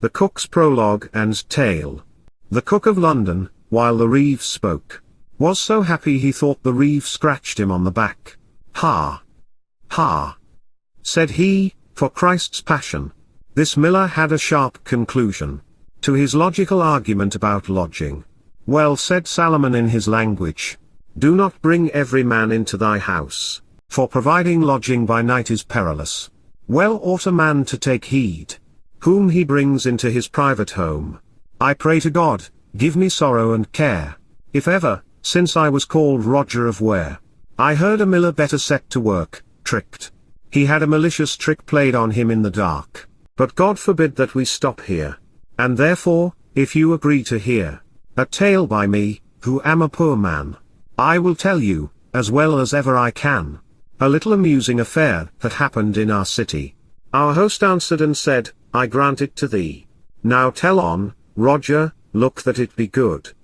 The Cook's Prologue and Tale. The Cook of London, while the Reeve spoke, was so happy he thought the Reeve scratched him on the back. "Ha! Ha!" said he, "for Christ's passion." This miller had a sharp conclusion to his logical argument about lodging. "Well," said Solomon in his language, "do not bring every man into thy house, for providing lodging by night is perilous. Well ought a man to take heed whom he brings into his private home. I pray to God, give me sorrow and care, if ever, since I was called Roger of Ware, I heard a miller better set to work, tricked. He had a malicious trick played on him in the dark. But God forbid that we stop here. And therefore, if you agree to hear a tale by me, who am a poor man, I will tell you, as well as ever I can, a little amusing affair that happened in our city." Our host answered and said, "I grant it to thee. Now tell on, Roger, look that it be good.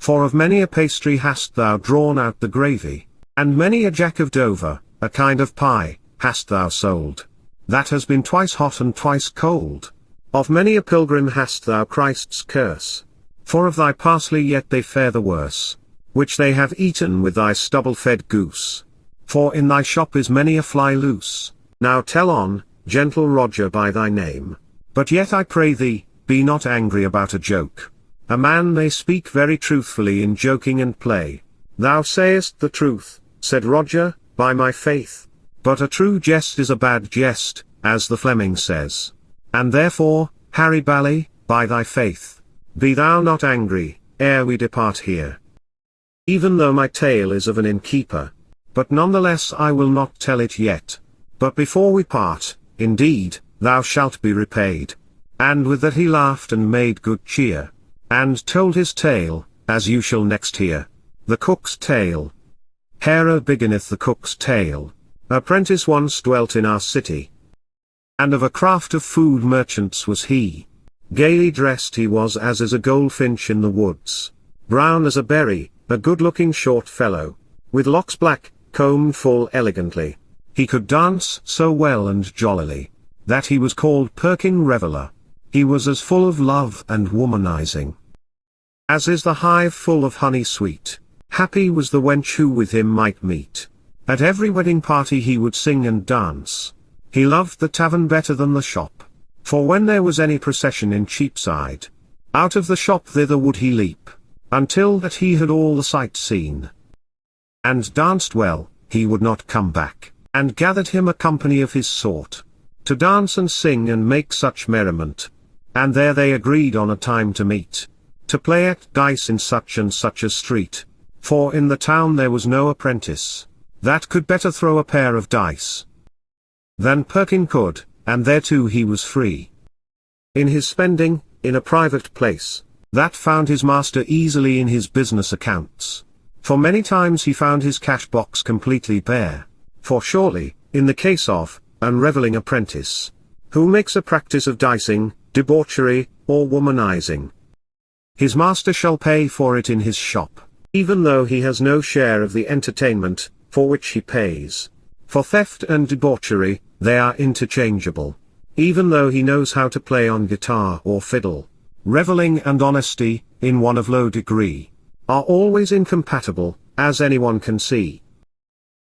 For of many a pastry hast thou drawn out the gravy, and many a jack of Dover, a kind of pie, hast thou sold, that has been twice hot and twice cold. Of many a pilgrim hast thou Christ's curse, for of thy parsley yet they fare the worse, which they have eaten with thy stubble-fed goose. For in thy shop is many a fly loose. Now tell on, gentle Roger by thy name. But yet I pray thee, be not angry about a joke. A man may speak very truthfully in joking and play." "Thou sayest the truth," said Roger, "by my faith. But a true jest is a bad jest, as the Fleming says. And therefore, Harry Bally, by thy faith, be thou not angry, ere we depart here. Even though my tale is of an innkeeper, but none the less I will not tell it yet. But before we part, indeed, thou shalt be repaid." And with that he laughed and made good cheer, and told his tale, as you shall next hear. The Cook's Tale. Here beginneth the Cook's Tale. A prentice once dwelt in our city, and of a craft of food merchants was he. Gaily dressed he was as is a goldfinch in the woods, brown as a berry, a good-looking short fellow, with locks black, combed full elegantly. He could dance so well and jollily, that he was called Perkin Reveller. He was as full of love and womanizing as is the hive full of honey sweet. Happy was the wench who with him might meet. At every wedding party he would sing and dance. He loved the tavern better than the shop, for when there was any procession in Cheapside, out of the shop thither would he leap, until that he had all the sight seen, and danced well, he would not come back, and gathered him a company of his sort, to dance and sing and make such merriment. And there they agreed on a time to meet, to play at dice in such and such a street, for in the town there was no apprentice that could better throw a pair of dice than Perkin could, and thereto he was free in his spending, in a private place, that found his master easily in his business accounts. For many times he found his cash box completely bare. For surely, in the case of an revelling apprentice, who makes a practice of dicing, debauchery, or womanizing, his master shall pay for it in his shop, even though he has no share of the entertainment for which he pays. For theft and debauchery, they are interchangeable, even though he knows how to play on guitar or fiddle. Revelling and honesty, in one of low degree, are always incompatible, as anyone can see.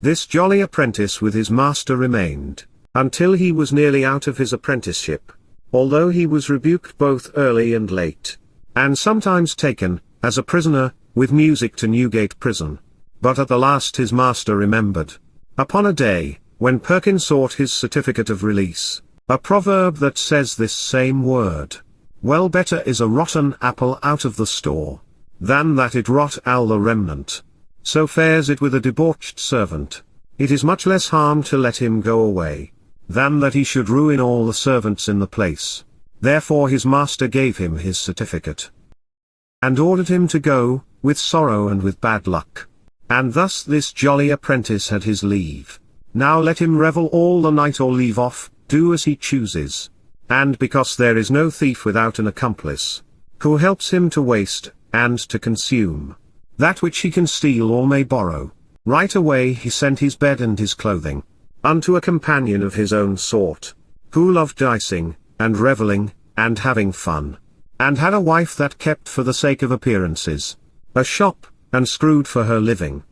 This jolly apprentice with his master remained, until he was nearly out of his apprenticeship, although he was rebuked both early and late, and sometimes taken, as a prisoner, with music to Newgate prison. But at the last his master remembered, upon a day, when Perkin sought his certificate of release, a proverb that says this same word: "Well better is a rotten apple out of the store, than that it rot all the remnant. So fares it with a debauched servant. It is much less harm to let him go away, than that he should ruin all the servants in the place." Therefore his master gave him his certificate, and ordered him to go, with sorrow and with bad luck. And thus this jolly apprentice had his leave. Now let him revel all the night or leave off, do as he chooses. And because there is no thief without an accomplice, who helps him to waste, and to consume, that which he can steal or may borrow, right away he sent his bed and his clothing, unto a companion of his own sort, who loved dicing, and revelling, and having fun. And had a wife that kept for the sake of appearances a shop, and screwed for her living.